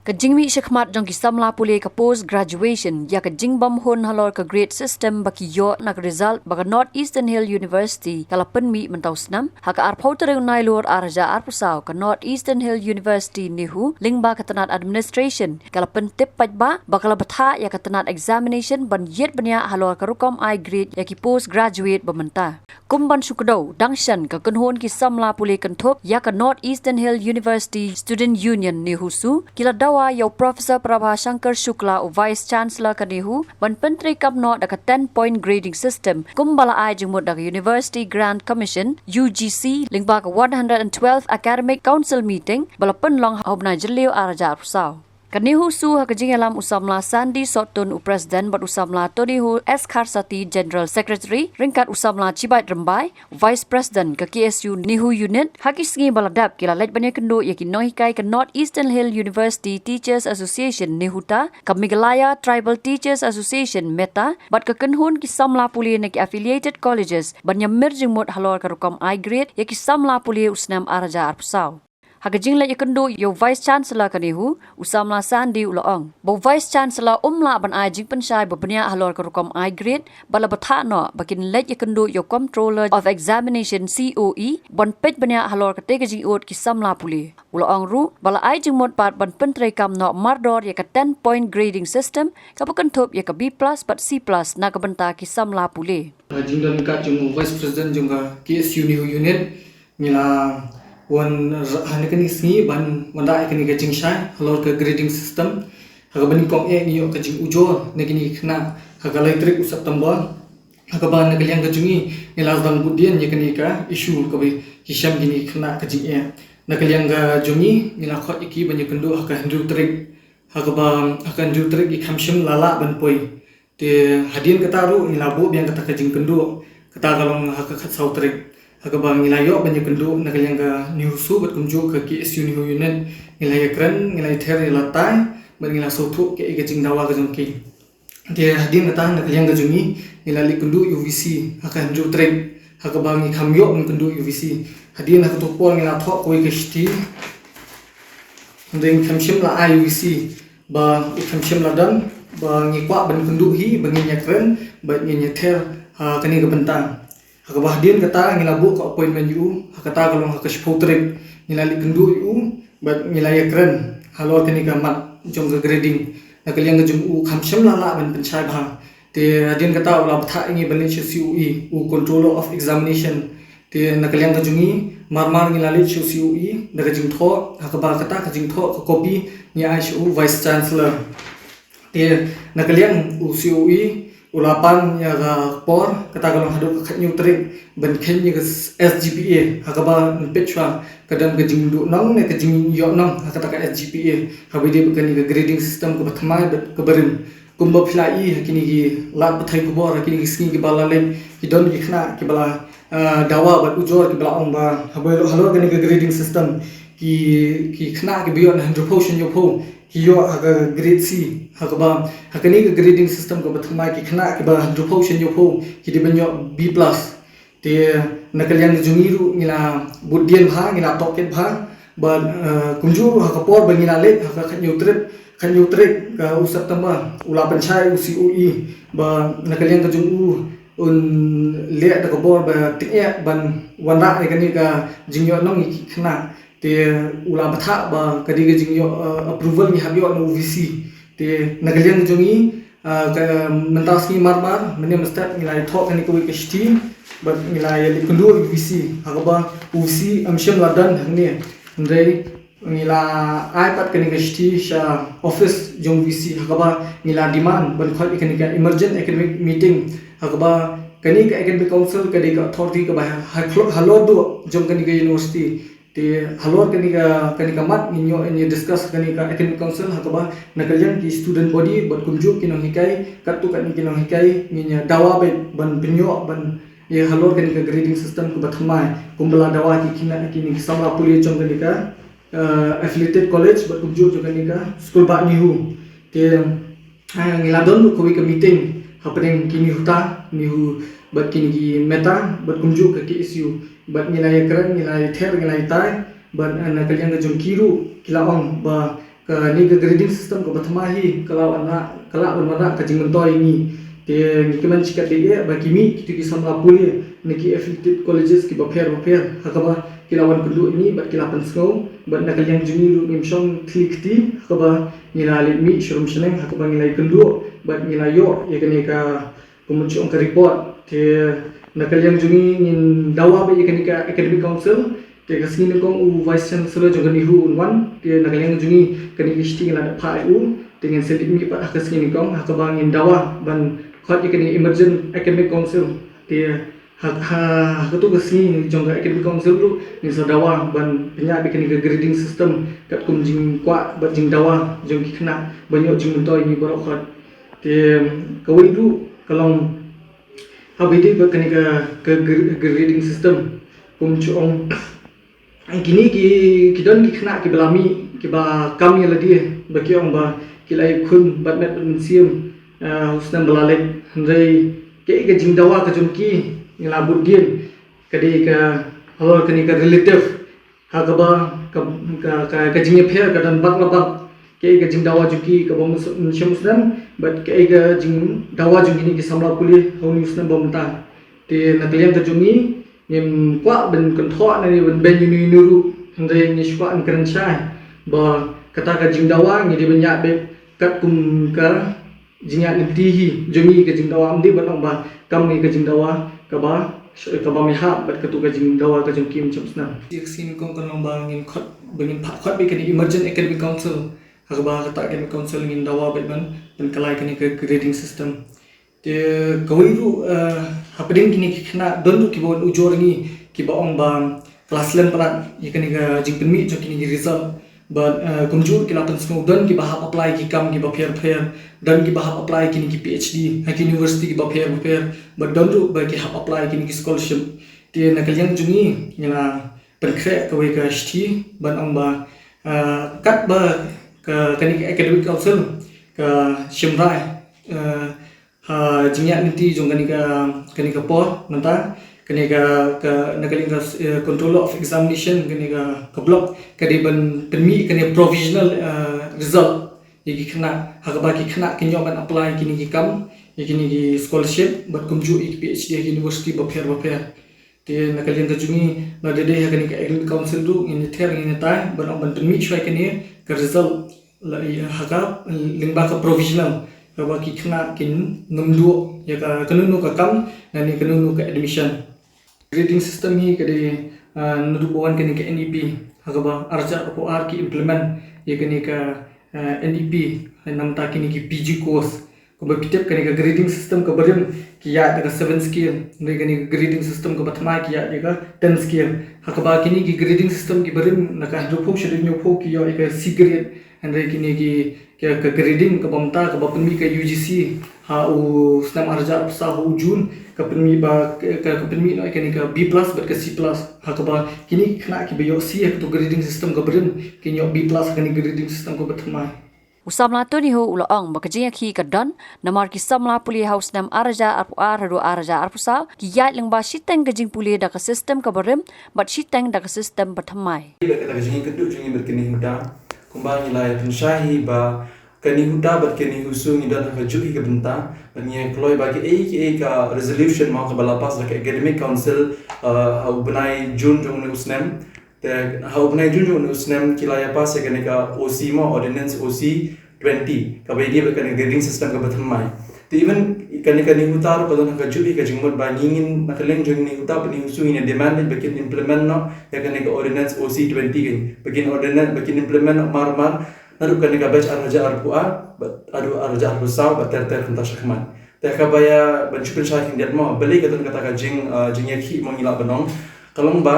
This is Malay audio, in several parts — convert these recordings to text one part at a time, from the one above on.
Kajingmi shikmat jong kisamla pule ka post graduation ya kajing bam hon halor ka grade system baki yo nak result baka North Eastern Hill University kala penmi mentau snam haka arpau tereng nailor arja arpusau ka North Eastern Hill University nihu lingba katanat administration kala pentip pajba bakala batha ya katanat examination ban yet banya halor ka rukom I grade ya ki post graduate bamenta kumban sukdo dangshan ka kanhon kisamla pule kantop ya ka North Eastern Hill University Student Union nihu su kila Yaw Professor Prabha Shankar Shukla o Vice Chancellor kanihu ban pentri kapno daka 10-point grading system kumbala ay jengmut daka University Grant Commission UGC lingba ka 112th Academic Council meeting bala penlong hobna jelio araja arusau. Kanihu su hakajing alam usamla Sandy Sotun u President bat usamla Tonihu S. Karsati General Secretary ringkat usamla Cibat Rembai Vice President ke KSU Nihu Unit hakisngi baladap kila lej banyak kendo yakin nohikai ke North Eastern Hill University Teachers Association Nihuta ke Meghalaya Tribal Teachers Association Meta bat ke kenhun kisamla puli neki affiliated colleges banyak merjing mot halor ke rukam I grade yaki samla puli usnam araja arpusau. Hakajing la yakendo yo Vice Chancellor kanihu usamla Sandy uloong. Bo Vice Chancellor umla ban ajing pensai babnya halor karukom I grade bala batha no bakin let yakendo yo Controller of Examination COE ban pej banya halor katega jing ot kisamla puli. Uloong ru bala ajing mod pat ban pentre kam no mardor yaka 10-point grading system kapakan top yaka B+ but C+ na kabenta kisamla puli. Ajing dan ka jung Vice President jungga KSU Nihu Unit nila wan hanekani sngi ban wanda ikani ka jingshai halor ka grading system haga bani kong ni yo ka jing ujo negini khna haga electric September haga ban nagaliang ka jungi nilaz dan budian yakani ka issue ka bi hisham gini khna ka jing nagaliang ka jungi nila khot iki ban yakendo haga handru trick haga ba haga handru trick ikhamshim lala ban poi te hadin kata ru nila bo biang kata ka jing kendo kata kalong haga khat sau trick Hakabang nilayo banyak kendo nagaliang ka nihusu bat kumju ka KSU Nihu Unit nilaya kren nilaya ter nilatai bat nilaya sotu ke igajing dawa ka jongki dia hadin kata nagaliang ka jungi nilali kendo UVC haka hanju trek hakabang ikhamyo ng kendo UVC hadin hakatupol nila thok koi kashti ndeng khamshim la UVC ba ikhamshim la dan ba ngikwa ban kendo hi banginya kren bat nginya ter kani ka bentang Hakabahdian kata ngilabu ka appointment yu hakata kalong hakashpotrek ngilali kendu yu bat ngilaya kren halor kani ka mat jong ka grading nakaliang ka jung u khamsham lala ban penchai bha te hadin kata ula batha ingi ban CUE u Controller of Examination te nakaliang ka jungi marmar ngilali CUE daga jing tho hakaba kata ka jing tho ka copy ni ISU Vice Chancellor te nakaliang u CUE ulapan ya ga por kata kalau hadu khat new trick ban khen ya SGPA hakaba pechwa kadang ke jingdu nang ne ke jing yo nang kata ka SGPA habi de kan ga grading system ko bathma ke barim kumba philai hakini gi lat bathai ko bor hakini gi skin gi bala le ki don gi khna ki bala dawa bat ujor ki bala ong ba habi halo kan ga grading system ki khna ki bion 100% yo pho Hiyo haga grade C hakaba hakani ka grading system ko bathma ki khna ki ba 100% yo pho ki de banyo B+ te nakaliang jungiru ngila budian bha ngila toket bha ba kumju hakapor bangina le haka khanyu trip ka u September ula panchai u COE ba nakaliang ka jungu un le da ko bor ba tikya ban wanda ni kani ka jingyo nong ki khna te ula batha ba kadi ge jing yo approval ni habyo no UVC te nagaliang jongi mentas ki marmar mene mstat ngilai thok ni ko kishti ba ngilai likundu UVC hakaba UVC amsham ladan hangni ndrei ngila iPad kani kishti sha office jong UVC hakaba ngila demand ban khot kani ka emergent academic meeting hakaba kani ka academic council kadi ka authority ka ba halo do jong kani ka university te halor kani ka mat ninyo ni discuss kani ka academic council hakaba nakalian ki student body bat kumju kinong hikai katu kani kinong hikai ninya dawa ban penyo ban ye halor kani ka grading system ko bathmai kumbala dawa ki kini samra puli chong kani ka affiliated college bat kumju kani ka school ba nihu te ngiladon ko ka meeting happening kini huta nihu bat kini ki meta bat kumju ka KSU bat nilai keren nilai ter nilai tai bat nakaliang ka jong kiru kilaong ba ka ni ka grading system ka bathmahi kalau anak kala mana ka jing mentoi ni te ni keman chikat de ba kimi kitu ki samla puli ni ki affiliated colleges ki ba pher hakaba kilawan pendu ni ba kilapan snow ba nakal yang juni ru imshong klikti hakaba nila mi shrum shneng hakaba nila pendu ba nila yo ya kani ka pemuncung ka report te nakal yang juni nin dawa ba ya kani ka academic council te kasini kong vice chancellor jogan ihu unwan te nagaleng jungi kani isti ngala pha u dengan sedit mi pa kasini kong hakabang indawa ban khot ikani emergent academic council te ha tu kasini jongga academic council tu ni sadawa ban penya bikani ke grading system kat kum jing kwa ba jing dawa jong kena banyak jing mentoi ni borok khot te kawai tu kalong habidi ba kani ke grading system kum chuong kini ki don ki kena ki belami ki ba kami ladi ba ki ong ba ki lai khun bat net museum husnan belalek handai ke jing dawa ka jumki ngilabut din kadi ka halor kani ka relative ha ka ba ka jing pher ka dan bak labak ke jing dawa juki ka bom muslim bat ke jing dawa jung ni ki samla puli hon husnan bomta te naklian ka jungi nim kwa ben kontho na ni ben ni nuru handai ni shwa an kan chai ba kata ka jing dawa ni di benya be kat kum ka jinga ni tihi jongi ka jing dawa amdi ban ba kam ni ka jing dawa ka ba mi ha bat ka tu ka jing dawa ka jong kim chapsna sin kong kan ba ngin khot bengin pha khot be ka ni emergent academic council ha ba kata academic council ngin dawa be ban kalai ka ni ka grading system te kawai ru hapeding kini kena dondu ki bon ujor ni ki ba ong ba kelas len parat ikani ga jing penmi jo kini result ba kumjur ki lapan semua dan ki ba apply ki kam ki ba pher dan ki ba apply kini ki PhD ha ki university ki ba pher ba dondu ba ki apply kini ki scholarship te nakal yang jungi ngina penkre kawai ka shti ban ong ba kat ba ka kani academic council ka shimrai jinyak nanti jong kani ka por nanta kani ka nakaling ka controller of examination kani ka block kadi ban penmi kani provisional result yagi kena hakaba ki kena kinyo ban apply kini ki kam kini ki scholarship bat kumju PhD university ba pher te nakaling ka jungi na dede kani ka academic council tu ini ther ini tai ban ban penmi chwai kani ka result la haka lingba ka provisional kalau ki kena kin nomdu ya ka kanunu ka kam nani kanunu ka admission grading system hi kade nudubuan kani ka NEP hakaba arja ko ar ki implement ya kani ka NEP namta kini ki PG course ko ba pitep kani ka grading system ka barim ki ya daga 7 skill ngai kani ka grading system ka batma ki ya daga 10 skill hakaba kini ki grading system ki barim naka dupok shedin nyopok ki ya ka C grade andai kini ki ka grading ka bamta ka bapmi ka UGC ha u snam arja sa hu jun ka penmi ba ka penmi no kani ka B+ bat ka C+ ha ka ba kini kena ki bayo C ka to grading system ka brim kinyo B+ kani grading system ka batmai usamla to ni ho uloong bakajing ki ka don namar ki samla puli house nam arja ru arja arpusa ki ya lengba shiteng gajing puli da ka system ka brim bat shiteng da ka system batmai ba ka gajing kedu jingi berkini huda kumbang nilai pensyahi ba kani huda bat kani husung dan ka juhi ka benta bani kloi bagi ka resolution mau ka balapas da ka academic council au benai jun jong ne usnem te au benai jun jong ne usnem kilaya pas ka ne ka OC mo ordinance OC 20 ka bai dia ka grading system ka batmai te even kani hutar ko dan ka juhi ka jingmod ba ngin nakaleng jong ni huta bani husung ni demand bakin implement no ya kani ka ordinance OC 20 kan bakin ordinance bakin implement mar naru kani ka batch arja arpua adu arja arpusa bater khanta shakman te ka baya banchupin shaking dia mo beli ka kata ka jing yakhi mo ngila banong kalong ba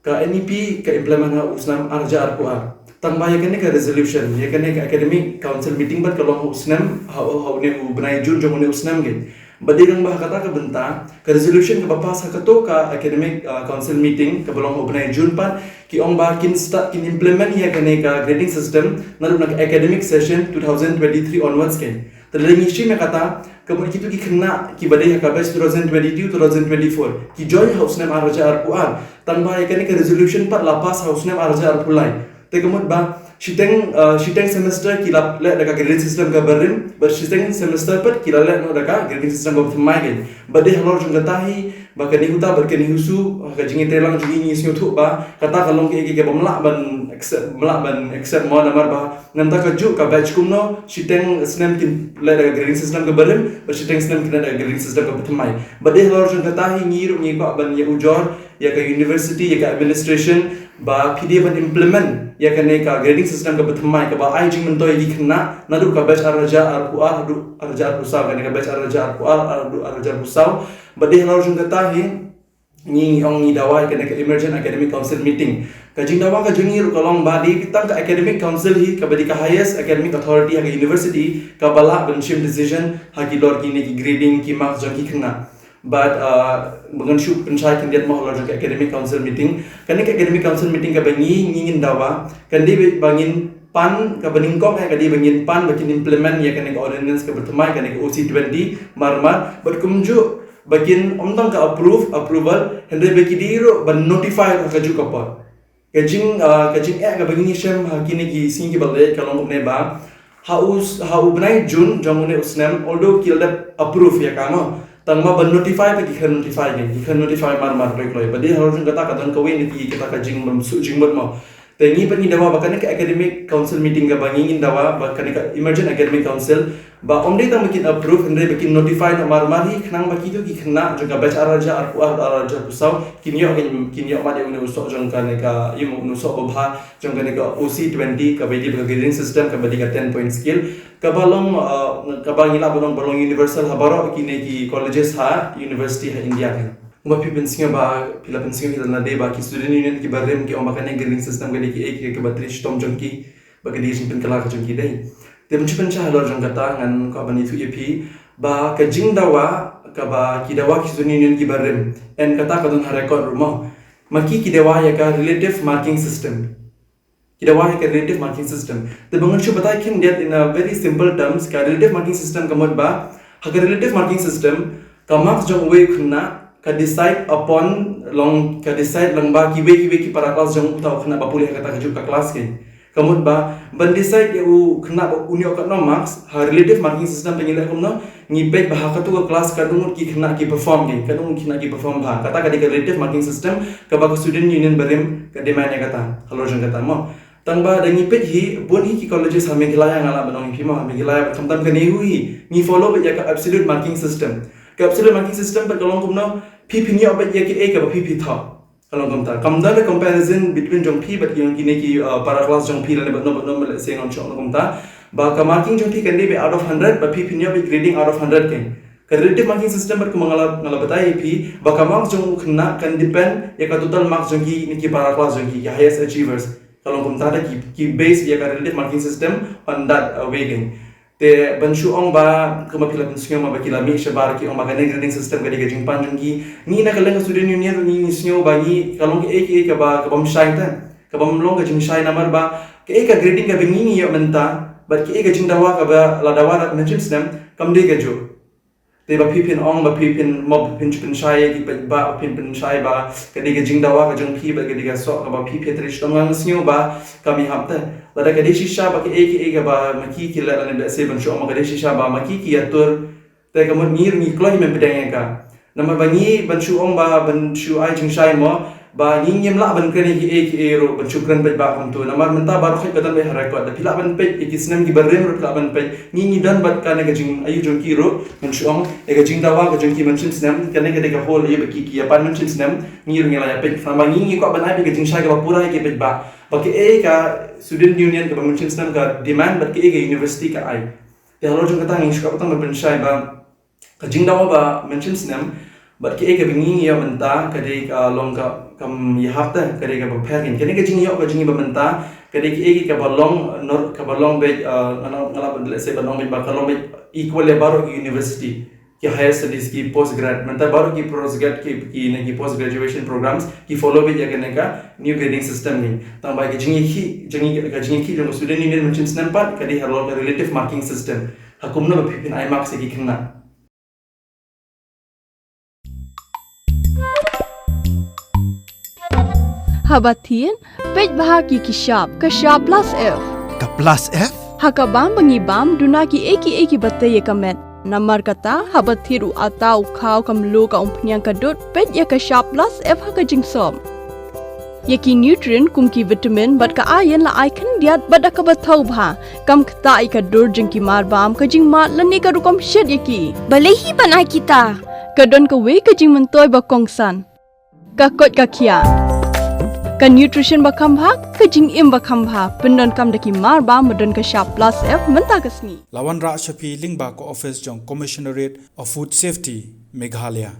ka NEP ka implement ha usnam arja arpua tang baya kani ka resolution ya kani ka academic council meeting bat kalong usnam ha ne ubnai jun jong ne usnam ge badirang bah kata ka benta ka resolution ka bapas ka to ka academic council meeting ka belong ubnai jun pat ki ong ba kin start kin implement ya kani ka grading system naru na academic session 2023 onwards ken terlengi shi me kata kemudian kitu ki kena ki badai ka batch 2022 2024 ki join house name arja arpuan tang ba ya kani ka resolution pat lapas house name arja arpulai Tegemut ba shiteng semester kila le daga grading system ka berim, but shiteng semester pat kila le no daga grading system ka thmai gen. But de halor jung tahi ba kani huta ber kani husu ka jingi telang jingi ni sio thu ba kata kalong ke bamla ban accept mo namar ba nganta ka ju ka batch kumno shiteng snem kin le daga grading system ka berim, but shiteng snem kin daga grading system ka thmai. But de halor jung tahi ngi ko ban ya ujor ya ka university ya ka administration ba PDF ban implement ya kan ka grading system ka bathmai ka ba ai jing mentoi gi khna nadu ka batch araja arpuar adu araja arpusaw kan ka batch araja arpuar adu araja arpusaw ba de halor jung ta hi ni ong ni dawa kan ka emergent academic council meeting ka jing dawa ka jingi ru kalong ba di pitang ka academic council hi ka badi ka highest academic authority ha ka university ka bala benchim decision ha ki lor ki ni ki grading ki marks jong ki khna. But dengan syuk pensyai kendiat mahu lor academic council meeting kan ke academic council meeting ka bangi ngingin dawa kan di bangin pan ka baningkok ka di bangin pan bakin implement ya kan ke ordinance ka bertemai kan ke OC20 marmar but kumju bakin omtong ka approval hendre baki diro ban notify ka ju ka pa kajing ka bangi shem hakini ki singi balde kalong ne ba hau benai June jong ne usnem although kilda approve ya kama tangma ban notify pa gikan notify mar baik loy badi harus kata katan kawin ni kita ka jing bam su jing mo tengi pa ni dawa bakane ka academic council meeting ga bangin dawa bakane ka emergent academic council ba omde tang makin approve andre bakin notify na mar hi khnang baki tu gi khna juga batch araja araja pusaw kinyo ma de unu so jong ka ne ka imu unu so bha jong ka ne ka OC20 ka badi grading system ka badi ka 10 point skill kabalong kabangila balong universal habaro kine ki colleges ha university ha India kan uma pipinsinga ba pila pinsinga kita na de ba ki student union ki barem ki omakane grading system ka de ki ek ke batrish tom jongki ba ka di jing kala ka jongki dei te menchupen cha halor jong kata ngan ka bani tu ep ba ka jing dawa ka ba ki dawa ki student union ki barem en kata ka don ha record rumo maki ki dawa ya ka relative marking system kita wahai ke relative marking system. Tapi bangun syu batai kin that in a very simple terms ka relative marking system kamot ba ha relative marking system ka marks jong we khna ka decide upon long ba ki para class jong utau khna ba pulih kata ka class ke kamot ba ban decide u khna ba unio ka no marks ha relative marking system pengila komno ngipet bah ka tu ka class ka dungut ki khna ki perform ke ka dung khna ki perform ba kata ka di relative marking system ka ba student union barim ka demand kata halor jong kata mo tangba dangi pet hi bon hi ki colleges hame gilaya ngala banong hi ma hame gilaya thamtam ka nei hui ni follow be ya ka absolute marking system per kalong kumno phi ni obat ya ki e ka phi tha kalong kumta kamda the comparison between jong phi but yung kine ki para class jong phi la but no se ngon chong kumta ba ka marking jong phi kan be out of 100 but phi ni obat grading out of 100 ken ka relative marking system per kumangala batai phi ba ka marks jong khna kan depend ya ka total marks jong ki ni ki para class jong ki highest achievers kalau kumtada ki base ya ka relative marking system on that weighting te banshu ong ba kuma pila pensiyo ma bakila mi shabar ki ong magane grading system ka diga jingpan jungki ni na kalang student union ni nisnyo ba ni kalong ki ek ba bam shine ta ka bam long ka jing shine namar ba ka ek grading ka bengi ya menta but ki ek jing dawa ka ba la dawa na mention system kam de ga jo te ba pipin ong ba pipin mob pin shai ki ba pin shai ba ka diga jing dawa ka jung pi ba ka diga so ka ba pi trish tong ang snyo ba kami hapta la da ka de shisha ba ki ek ba maki ki la ne ba se ban sho ma ka de shisha ba maki ki atur te ka mon mir ni kloi men pedang ka nama ba ni ban shu ong ba ban shu ai jing shai mo ba ni nyem la ban kene ki ek ro ban shu kran ba kam tu namar menta ba ro khit katan be harakot da pila ban pe ki snem ki barrem ro pila ban pe ni dan bat ka ne ga jing ayu jong ki ro ban shu ong e ga jing dawa ga jong ki man chin snem ka ne ga de ga hol ye ba ki ya pan man chin snem ni ro ngela ya pe sama ni ko ban ai be ga jing shai ga ba pura ki pe ba ki e ka student union ka ban chin snem ka demand ba ki e ga university ka ai te halo jong ka tang shi ka patang ban shai ba ka jing dawa ba man chin snem but ki ek bingi ya menta kade ka long ka kam ya hafta kade ka baphakin kene ka jingi ya ka jingi ba menta kade ki ek ka balong nor ka balong be ngala bandle se balong be ba kalong be equal le baro university ki higher studies ki post grad menta baro ki postgrad ki ne ki post graduation programs ki follow be ya kene ka new grading system ni tang ba ki jingi ki jong student union mention snampat kade halo ka relative marking system hakumna ba phipin ai marks ki khna Habatien pej bahagi ki sharp plus F. Ka plus F? Hakabam bangibam dunaki eki batay kamet. Namar kata habat thiru atau kau kamlu ka umpnyang kadut pej ya ka sharp plus F haka jingsom. Yaki nutrient kumki vitamin bat ka ayan la ai kan diat bat ka bathau bha kam kta ai ka dur jingki mar bam ka jing mat lani ka rukom shed yaki Balehi banai kita. ka don ka we ka jing mentoy ba kongsan ka kot ka khia ka nutrition ba kham bha ka jing im ba kham bha pendon kam daki mar bam madon ka sharp plus F menta kasni Lawan Ra Shafi Lingba ko office jong Commissionerate of Food Safety Meghalaya.